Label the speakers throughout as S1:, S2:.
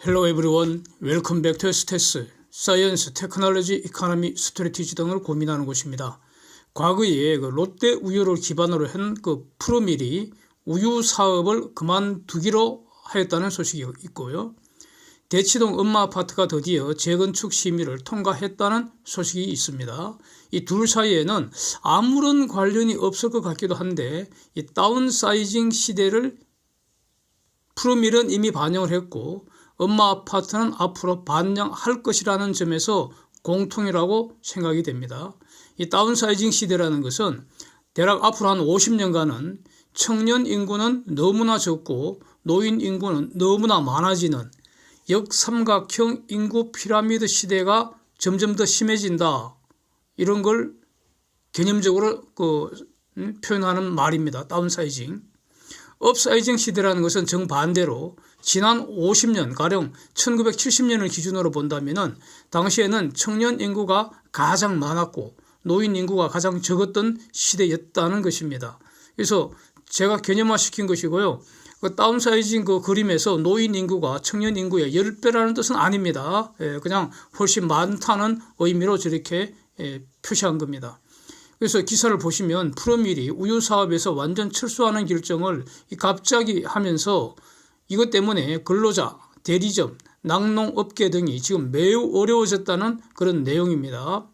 S1: Hello everyone, welcome back to STES, 사이언스, 테크놀로지, 이코노미, 스트래티지 등을 고민하는 곳입니다. 과거에 롯데 우유를 기반으로 한 프로밀이 우유 사업을 그만두기로 하였다는 소식이 있고요. 대치동 엄마 아파트가 드디어 재건축 심의를 통과했다는 소식이 있습니다. 이 둘 사이에는 아무런 관련이 없을 것 같기도 한데 이 다운사이징 시대를 프로밀은 이미 반영을 했고 엄마 아파트는 앞으로 반영할 것이라는 점에서 공통이라고 생각이 됩니다. 이 다운사이징 시대라는 것은 대략 앞으로 한 50년간은 청년 인구는 너무나 적고 노인 인구는 너무나 많아지는 역삼각형 인구 피라미드 시대가 점점 더 심해진다. 이런 걸 개념적으로 표현하는 말입니다. 다운사이징. 업사이징 시대라는 것은 정반대로 지난 50년, 가령 1970년을 기준으로 본다면 당시에는 청년 인구가 가장 많았고 노인 인구가 가장 적었던 시대였다는 것입니다. 그래서 제가 개념화시킨 것이고요. 다운사이징 그림에서 노인 인구가 청년 인구의 10배라는 뜻은 아닙니다. 그냥 훨씬 많다는 의미로 저렇게 표시한 겁니다. 그래서 기사를 보시면 프로밀이 우유 사업에서 완전 철수하는 결정을 갑자기 하면서 이것 때문에 근로자, 대리점, 낙농업계 등이 지금 매우 어려워졌다는 그런 내용입니다.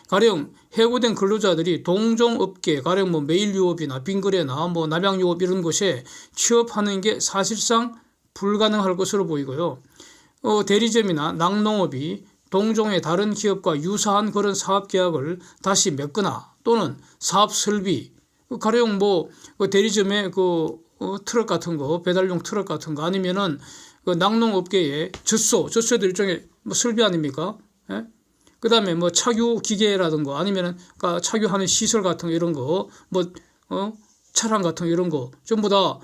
S1: 가령 해고된 근로자들이 동종업계, 가령 메일유업이나 빙그레나 남양유업 이런 곳에 취업하는 게 사실상 불가능할 것으로 보이고요. 대리점이나 낙농업이 동종의 다른 기업과 유사한 그런 사업 계약을 다시 맺거나 또는 사업 설비, 가령 대리점의 트럭 같은 거, 배달용 트럭 같은 거 아니면은 낙농업계의 젖소도 일종의 설비 아닙니까? 예? 그 다음에 착유 기계라든가 아니면은 착유하는 시설 같은 거 이런 거, 차량 같은 거 이런 거 전부 다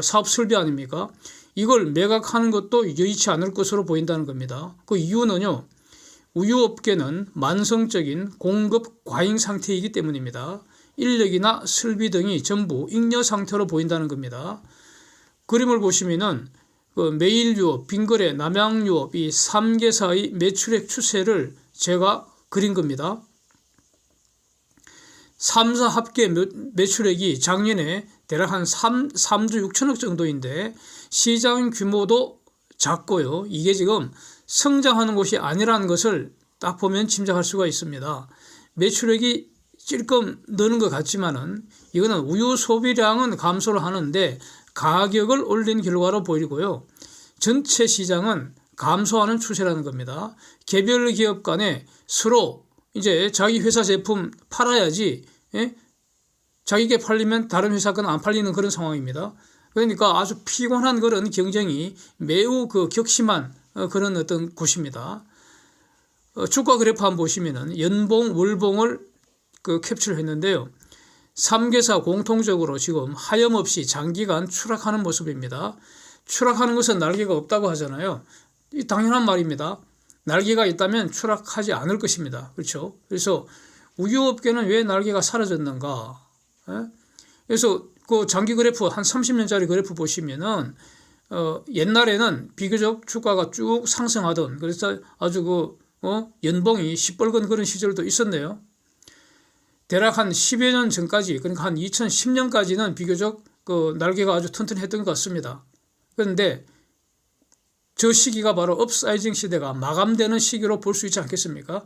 S1: 사업 설비 아닙니까? 이걸 매각하는 것도 여의치 않을 것으로 보인다는 겁니다. 그 이유는요. 우유업계는 만성적인 공급 과잉 상태이기 때문입니다. 인력이나 설비 등이 전부 잉여 상태로 보인다는 겁니다. 그림을 보시면은 메일유업, 빙그레, 남양유업 이 3개사의 매출액 추세를 제가 그린 겁니다. 3사 합계 매출액이 작년에 대략 한 3조 6천억 정도인데 시장 규모도 작고요. 이게 지금 성장하는 곳이 아니라는 것을 딱 보면 짐작할 수가 있습니다. 매출액이 찔끔 느는 것 같지만은 이거는 우유 소비량은 감소를 하는데 가격을 올린 결과로 보이고요. 전체 시장은 감소하는 추세라는 겁니다. 개별 기업 간에 서로 이제 자기 회사 제품 팔아야지, 자기게 팔리면 다른 회사 건 안 팔리는 그런 상황입니다. 그러니까 아주 피곤한 그런 경쟁이 매우 격심한 그런 어떤 곳입니다. 주가 그래프 한번 보시면은 연봉, 월봉을 캡처를 했는데요. 3개사 공통적으로 지금 하염없이 장기간 추락하는 모습입니다. 추락하는 것은 날개가 없다고 하잖아요. 이 당연한 말입니다. 날개가 있다면 추락하지 않을 것입니다. 그렇죠? 그래서 우유업계는 왜 날개가 사라졌는가? 그래서 장기 그래프 한 30년짜리 그래프 보시면은 옛날에는 비교적 주가가 쭉 상승하던 그래서 아주 연봉이 시뻘건 그런 시절도 있었네요. 대략 한 10여 년 전까지 그러니까 한 2010년까지는 비교적 날개가 아주 튼튼했던 것 같습니다. 그런데 저 시기가 바로 업사이징 시대가 마감되는 시기로 볼 수 있지 않겠습니까?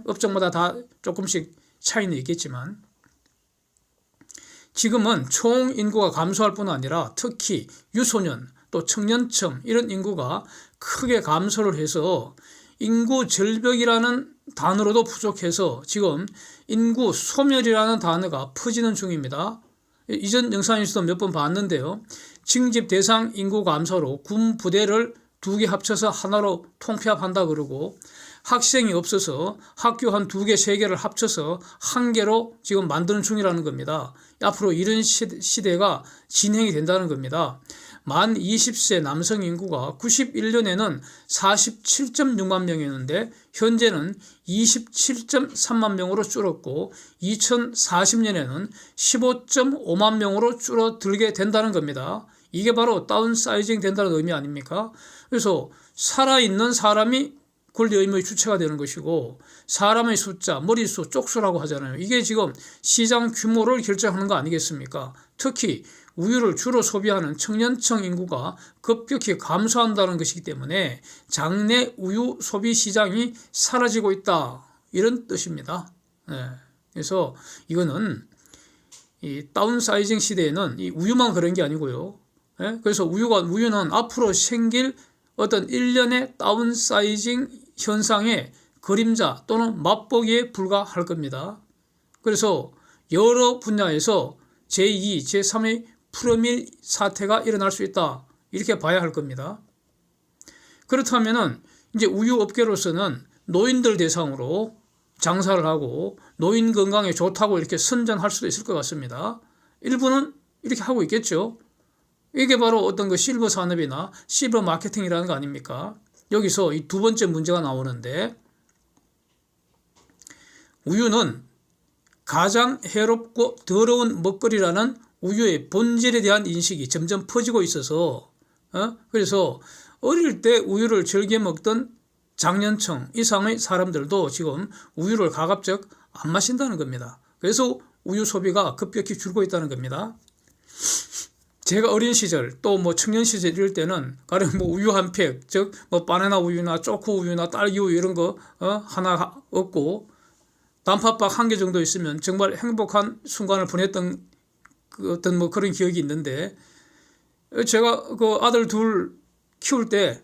S1: 업종마다 다 조금씩 차이는 있겠지만 지금은 총 인구가 감소할 뿐 아니라 특히 유소년 또 청년층 이런 인구가 크게 감소를 해서 인구 절벽이라는 단어로도 부족해서 지금 인구 소멸이라는 단어가 퍼지는 중입니다. 이전 영상에서도 몇 번 봤는데요. 징집 대상 인구 감소로 군 부대를 2개 합쳐서 하나로 통폐합한다 그러고 학생이 없어서 학교 한 2개, 3개를 합쳐서 1개로 지금 만드는 중이라는 겁니다. 앞으로 이런 시대가 진행이 된다는 겁니다. 만 20세 남성 인구가 91년에는 47.6만 명이었는데 현재는 27.3만 명으로 줄었고 2040년에는 15.5만 명으로 줄어들게 된다는 겁니다. 이게 바로 다운사이징 된다는 의미 아닙니까? 그래서 살아있는 사람이 권리 의무의 주체가 되는 것이고 사람의 숫자, 머릿수, 쪽수라고 하잖아요. 이게 지금 시장 규모를 결정하는 거 아니겠습니까? 특히 우유를 주로 소비하는 청년층 인구가 급격히 감소한다는 것이기 때문에 장내 우유 소비 시장이 사라지고 있다. 이런 뜻입니다. 네. 그래서 이거는 이 다운사이징 시대에는 이 우유만 그런 게 아니고요. 네? 그래서 우유는 앞으로 생길 어떤 일련의 다운사이징 현상의 그림자 또는 맛보기에 불과할 겁니다. 그래서 여러 분야에서 제2, 제3의 프로밀 사태가 일어날 수 있다. 이렇게 봐야 할 겁니다. 그렇다면은 이제 우유 업계로서는 노인들 대상으로 장사를 하고 노인 건강에 좋다고 이렇게 선전할 수도 있을 것 같습니다. 일부는 이렇게 하고 있겠죠. 이게 바로 어떤 그 실버 산업이나 실버 마케팅이라는 거 아닙니까? 여기서 이 두 번째 문제가 나오는데 우유는 가장 해롭고 더러운 먹거리라는 우유의 본질에 대한 인식이 점점 퍼지고 있어서 그래서 어릴 때 우유를 즐겨 먹던 장년층 이상의 사람들도 지금 우유를 가급적 안 마신다는 겁니다. 그래서 우유 소비가 급격히 줄고 있다는 겁니다. 제가 어린 시절 또 뭐 청년 시절 이럴 때는 가령 뭐 우유 한 팩, 즉 뭐 바나나 우유나 초코 우유나 딸기 우유 이런 거 하나 얻고 단팥빵 한 개 정도 있으면 정말 행복한 순간을 보냈던 그 어떤 뭐 그런 기억이 있는데 제가 그 아들 둘 키울 때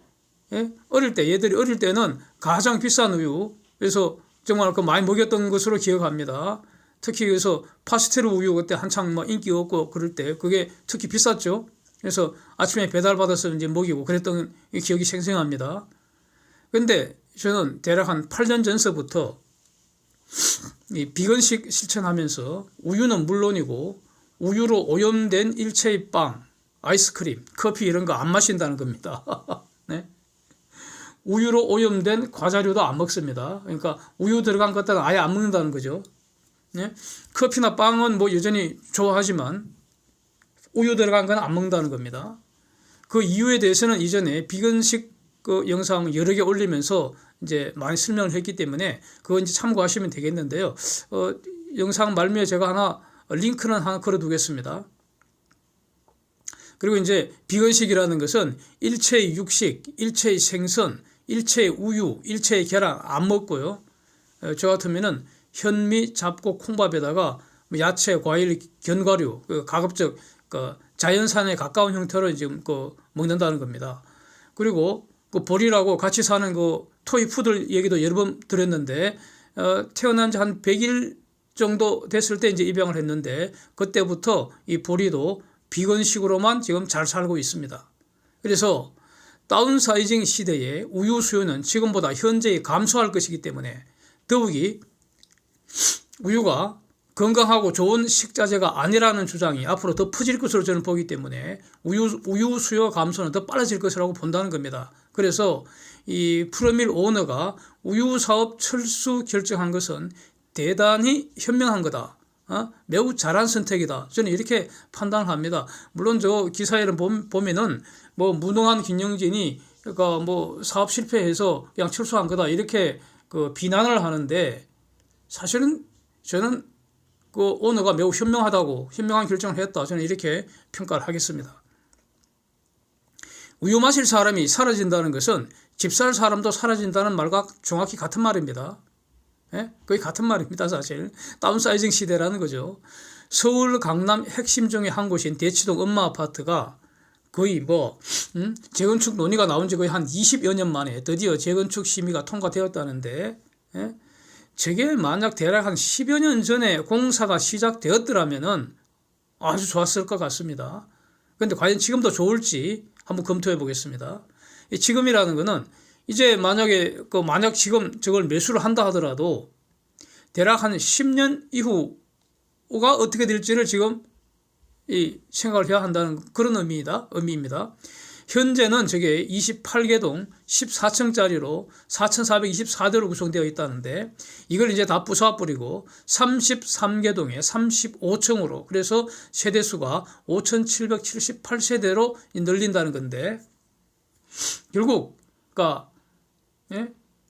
S1: 어릴 때 얘들이 어릴 때는 가장 비싼 우유 그래서 정말 그 많이 먹였던 것으로 기억합니다. 특히 그래서 파스텔 우유 그때 한창 뭐 인기 없고 그럴 때 그게 특히 비쌌죠. 그래서 아침에 배달받아서 이제 먹이고 그랬던 기억이 생생합니다. 근데 저는 대략 한 8년 전서부터 이 비건식 실천하면서 우유는 물론이고 우유로 오염된 일체의 빵, 아이스크림, 커피 이런 거 안 마신다는 겁니다. 네? 우유로 오염된 과자류도 안 먹습니다. 그러니까 우유 들어간 것들은 아예 안 먹는다는 거죠. 네? 커피나 빵은 뭐 여전히 좋아하지만 우유 들어간 건 안 먹는다는 겁니다. 그 이유에 대해서는 이전에 비건식 그 영상 여러 개 올리면서 이제 많이 설명을 했기 때문에 그거 이제 참고하시면 되겠는데요. 영상 말미에 제가 하나 링크는 하나 걸어두겠습니다. 그리고 이제 비건식이라는 것은 일체의 육식, 일체의 생선, 일체의 우유, 일체의 계란 안 먹고요. 저 같으면은 현미, 잡곡, 콩밥에다가 야채, 과일, 견과류, 가급적 자연산에 가까운 형태로 지금 먹는다는 겁니다. 그리고 그 보리라고 같이 사는 그 토이푸들 얘기도 여러 번 드렸는데 태어난 지 한 100일 정도 됐을 때 이제 입양을 했는데 그때부터 이 보리도 비건식으로만 지금 잘 살고 있습니다. 그래서 다운사이징 시대에 우유 수요는 지금보다 현저히 감소할 것이기 때문에 더욱이 우유가 건강하고 좋은 식자재가 아니라는 주장이 앞으로 더 퍼질 것으로 저는 보기 때문에 우유 수요 감소는 더 빨라질 것이라고 본다는 겁니다. 그래서 이 프로밀 오너가 우유 사업 철수 결정한 것은 대단히 현명한 거다. 매우 잘한 선택이다. 저는 이렇게 판단을 합니다. 물론 저 기사에 보면은 뭐 무능한 김영진이 그러니까 뭐 사업 실패해서 그냥 철수한 거다 이렇게 그 비난을 하는데 사실은 저는 그 오너가 매우 현명한 결정을 했다. 저는 이렇게 평가를 하겠습니다. 우유 마실 사람이 사라진다는 것은 집 살 사람도 사라진다는 말과 정확히 같은 말입니다. 거의 같은 말입니다. 사실 다운사이징 시대라는 거죠. 서울 강남 핵심 중에 한 곳인 대치동 엄마 아파트가 거의 뭐 재건축 논의가 나온 지 거의 한 20여 년 만에 드디어 재건축 심의가 통과되었다는데 저게 만약 대략 한 10여 년 전에 공사가 시작되었더라면은 아주 좋았을 것 같습니다. 그런데 과연 지금도 좋을지 한번 검토해 보겠습니다. 지금이라는 거는 이제 만약 지금 저걸 매수를 한다 하더라도 대략 한 10년 이후가 어떻게 될지를 지금 이 생각을 해야 한다는 그런 의미입니다. 현재는 저게 28개 동 14층짜리로 4,424대로 구성되어 있다는데 이걸 이제 다 부숴버리고 33개 동에 35층으로 그래서 세대수가 5,778세대로 늘린다는 건데 결국 그러니까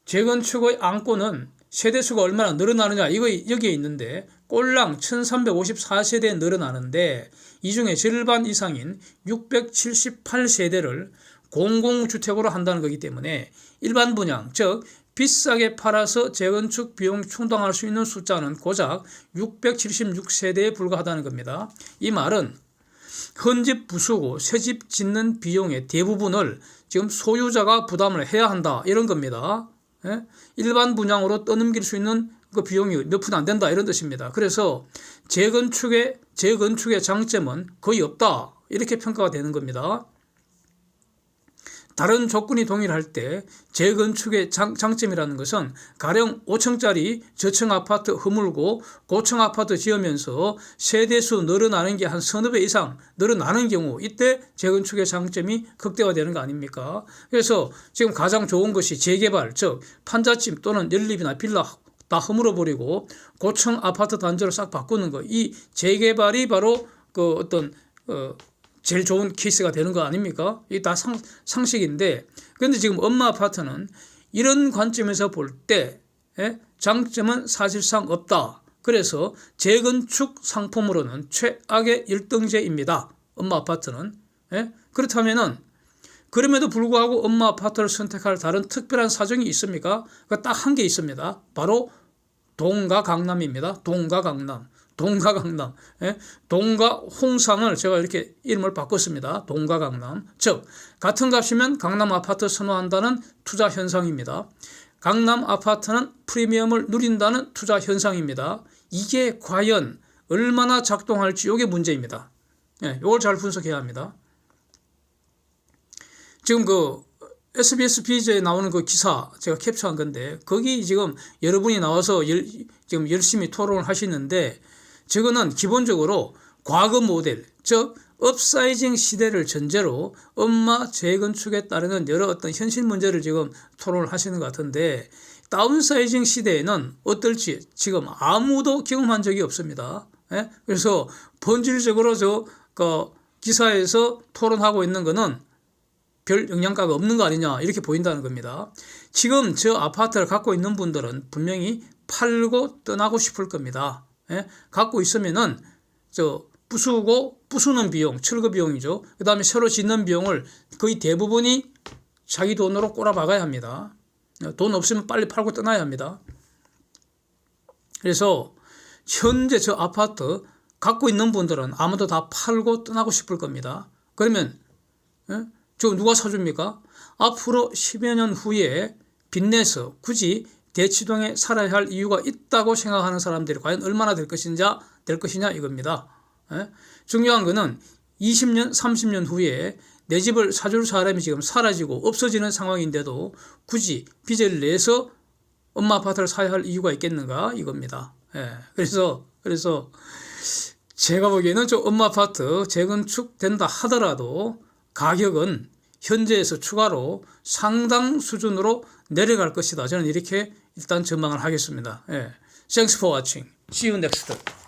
S1: 재건축의 안건은 세대수가 얼마나 늘어나느냐 이거 여기에 있는데 꼴랑 1354세대 늘어나는데 이 중에 절반 이상인 678세대를 공공주택으로 한다는 거기 때문에 일반 분양 즉 비싸게 팔아서 재건축 비용 충당할 수 있는 숫자는 고작 676세대에 불과하다는 겁니다. 이 말은 헌집 부수고 새집 짓는 비용의 대부분을 지금 소유자가 부담을 해야 한다 이런 겁니다. 일반 분양으로 떠넘길 수 있는 그 비용이 몇 푼 안 된다 이런 뜻입니다. 그래서 재건축의 장점은 거의 없다 이렇게 평가가 되는 겁니다. 다른 조건이 동일할 때 재건축의 장점이라는 것은 가령 5층짜리 저층 아파트 허물고 고층 아파트 지으면서 세대수 늘어나는 게 한 서너 배 이상 늘어나는 경우 이때 재건축의 장점이 극대화되는 거 아닙니까? 그래서 지금 가장 좋은 것이 재개발 즉 판자집 또는 연립이나 빌라 다 허물어버리고 고층 아파트 단지로 싹 바꾸는 거 이 재개발이 바로 그 어떤 제일 좋은 케이스가 되는 거 아닙니까? 이게 다 상식인데 그런데 지금 엄마 아파트는 이런 관점에서 볼 때 장점은 사실상 없다. 그래서 재건축 상품으로는 최악의 1등제입니다. 엄마 아파트는. 그렇다면은 그럼에도 불구하고 엄마 아파트를 선택할 다른 특별한 사정이 있습니까? 딱 한 개 있습니다. 바로 동가 강남입니다. 동가 강남. 동가 홍상을 제가 이렇게 이름을 바꿨습니다. 동가 강남. 즉 같은 값이면 강남 아파트 선호한다는 투자 현상입니다. 강남 아파트는 프리미엄을 누린다는 투자 현상입니다. 이게 과연 얼마나 작동할지 이게 문제입니다. 이걸 잘 분석해야 합니다. 지금 그 SBS 비즈에 나오는 그 기사 제가 캡처한 건데 거기 지금 여러분이 나와서 지금 열심히 토론을 하시는데 저거는 기본적으로 과거 모델 즉 업사이징 시대를 전제로 엄마 재건축에 따르는 여러 어떤 현실 문제를 지금 토론을 하시는 것 같은데 다운사이징 시대에는 어떨지 지금 아무도 경험한 적이 없습니다. 그래서 본질적으로 그 기사에서 토론하고 있는 거는 별 영향가가 없는 거 아니냐 이렇게 보인다는 겁니다. 지금 저 아파트를 갖고 있는 분들은 분명히 팔고 떠나고 싶을 겁니다. 갖고 있으면은 부수는 비용, 철거 비용이죠. 그 다음에 새로 짓는 비용을 거의 대부분이 자기 돈으로 꼬라박아야 합니다. 돈 없으면 빨리 팔고 떠나야 합니다. 그래서 현재 저 아파트 갖고 있는 분들은 아무도 다 팔고 떠나고 싶을 겁니다. 그러면 저 누가 사줍니까? 앞으로 10여 년 후에 빚내서 굳이 대치동에 살아야 할 이유가 있다고 생각하는 사람들이 과연 얼마나 될 것이냐 이겁니다. 중요한 거는 20년, 30년 후에 내 집을 사줄 사람이 지금 사라지고 없어지는 상황인데도 굳이 빚을 내서 엄마 아파트를 사야 할 이유가 있겠는가 이겁니다. 그래서 제가 보기에는 저 엄마 아파트 재건축된다 하더라도 가격은 현재에서 추가로 상당 수준으로 내려갈 것이다. 저는 이렇게 일단 전망을 하겠습니다. Thanks for watching. See you next time.